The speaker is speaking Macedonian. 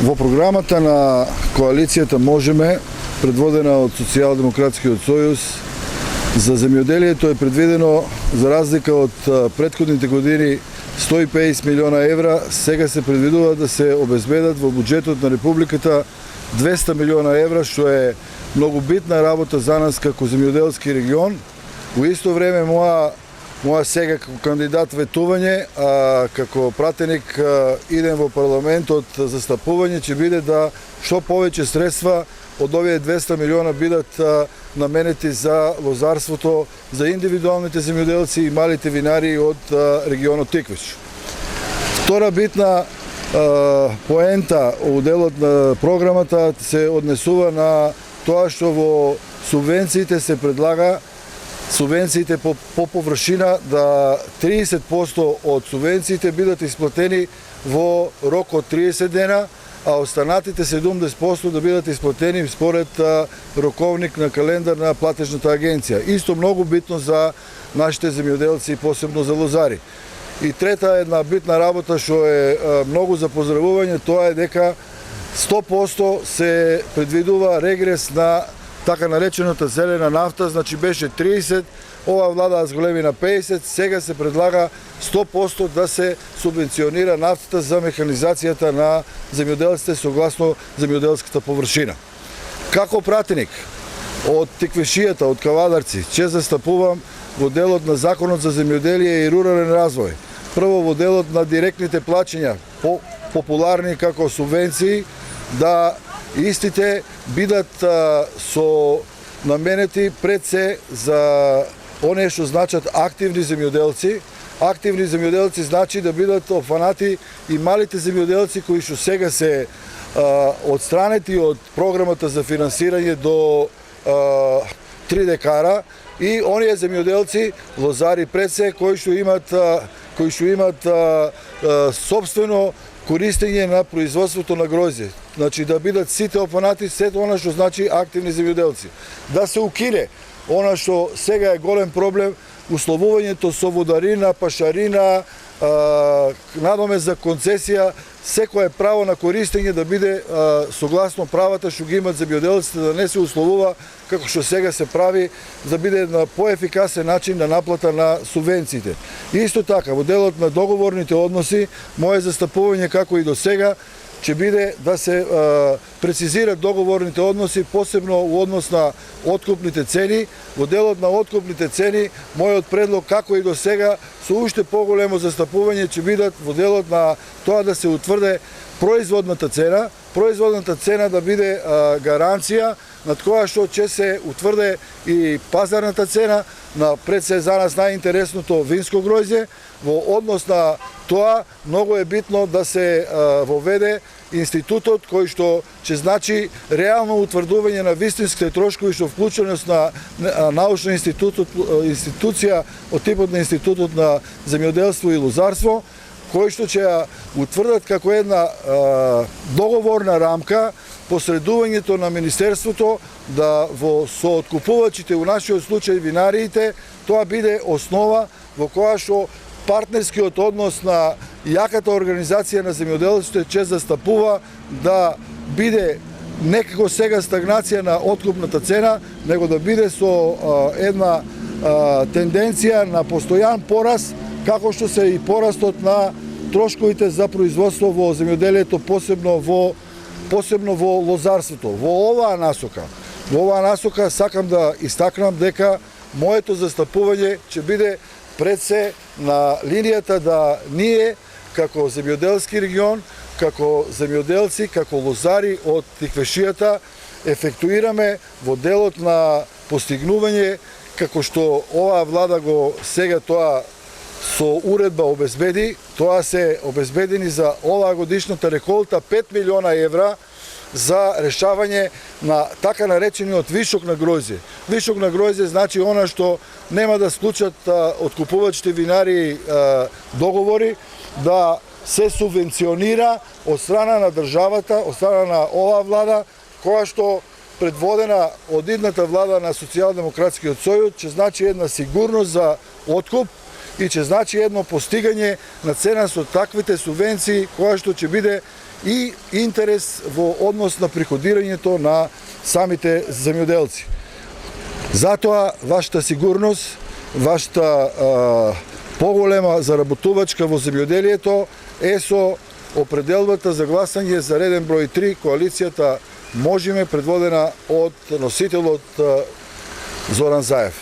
Во програмата на коалицијата Можеме, предводена од Социјалдемократскиот сојуз, за земјоделието е предвидено, за разлика од претходните години, 150 милиона евра, сега се предвидува да се обезбедат во буџетот на Републиката 200 милиона евра, што е многу битна работа за нас како земјоделски регион. Во исто време, моја сега како кандидат ветување, а како пратеник идем во парламентот застапување, ќе биде да што повеќе средства од овие 200 милиона бидат наменети за лозарството, за индивидуалните земјоделци и малите винари од регионот Тиквиш. Втора битна поента во делот на програмата се однесува на тоа што во субвенциите се предлага субвенциите по површина да 30% од субвенциите бидат исплатени во рок од 30 дена, а останатите 70% да бидат исплатени според роковник на календар на платежната агенција. Исто многу битно за нашите земјоделци и посебно за лозари. И трета една битна работа што е многу за поздравување, тоа е дека 100% се предвидува регрес на така наречената зелена нафта, значи беше 30, ова влада зголеми на 50, сега се предлага 100% да се субвенционира нафтата за механизацијата на земјоделците согласно земјоделската површина. Како пратеник од Тиквешијата, од Кавадарци, ќе застапувам во делот на Законот за земјоделие и рурален развој. Прво во делот на директните плаќања, популарни како субвенции, да истите бидат со наменети пред се за оние што значат активни земјоделци. Активни земјоделци значи да бидат опфанати и малите земјоделци кои што сега се отстранети од програмата за финансирање до 3 декара и оние земјоделци, лозари пред се, кои што имат собствено користење на производството на грозје. Значи да бидат сите опфанати, сето она што значи активни земјоделци. Да се укине она што сега е голем проблем, условувањето со водарина, пашарина, надоме за концесија, секое право на користење да биде согласно правата што ги имат земјоделците, да не се условува како што сега се прави, да биде на поефикасен начин на наплата на субвенциите. Исто така, во делот на договорните односи, моје застапување како и до сега ќе биде да се прецизират договорните односи, посебно во однос на откупните цени. Во делот на откупните цени, мојот предлог како и до сега, со уште поголемо застапување ќе бидат во делот на тоа да се утврде производната цена да биде гаранција над која што ќе се утврде и пазарната цена на пред се за нас најинтересното винско гројзе. Во однос на тоа, многу е битно да се воведе институтот кој што ќе значи реално утврдување на вистинските трошкови, што вклученост на научна институција од типот на Институтот на земјоделство и лозарство, кој што ќе ја утврдат како една договорна рамка посредувањето на Министерството да во сооткупувачите, у нашиот случај винариите, тоа биде основа во која што партнерскиот однос на јаката организација на земјоделците ќе застапува да биде некако сега стагнација на откупната цена, него да биде со една тенденција на постојан пораст, како што се и порастот на трошковите за производство во земјоделието, посебно во лозарството. Во оваа насока сакам да истакнам дека моето застапување ќе биде пред се на линијата да ние како земјоделски регион, како земјоделци, како лозари од Тиквешијата ефектуираме во делот на постигнување, како што оваа влада го сега тоа со уредба обезбеди, тоа се обезбедени за оваа годишната реколта 5 милиона евра за решавање на така наречениот вишок на гројзе. Вишок на гројзе значи она што нема да склучат откупувачите винари договори, да се субвенционира од страна на државата, од страна на оваа влада, која што предводена од идната влада на Социјалдемократскиот сојуз, ќе значи една сигурност за откуп и ќе значи едно постигање на цена со таквите субвенции, која што ќе биде и интерес во однос на приходирањето на самите земјоделци. Затоа вашата сигурност, вашата поголема заработувачка во земјоделието е со определбата за гласање за реден број 3 коалицијата Можеме, предводена од носителот Зоран Заев.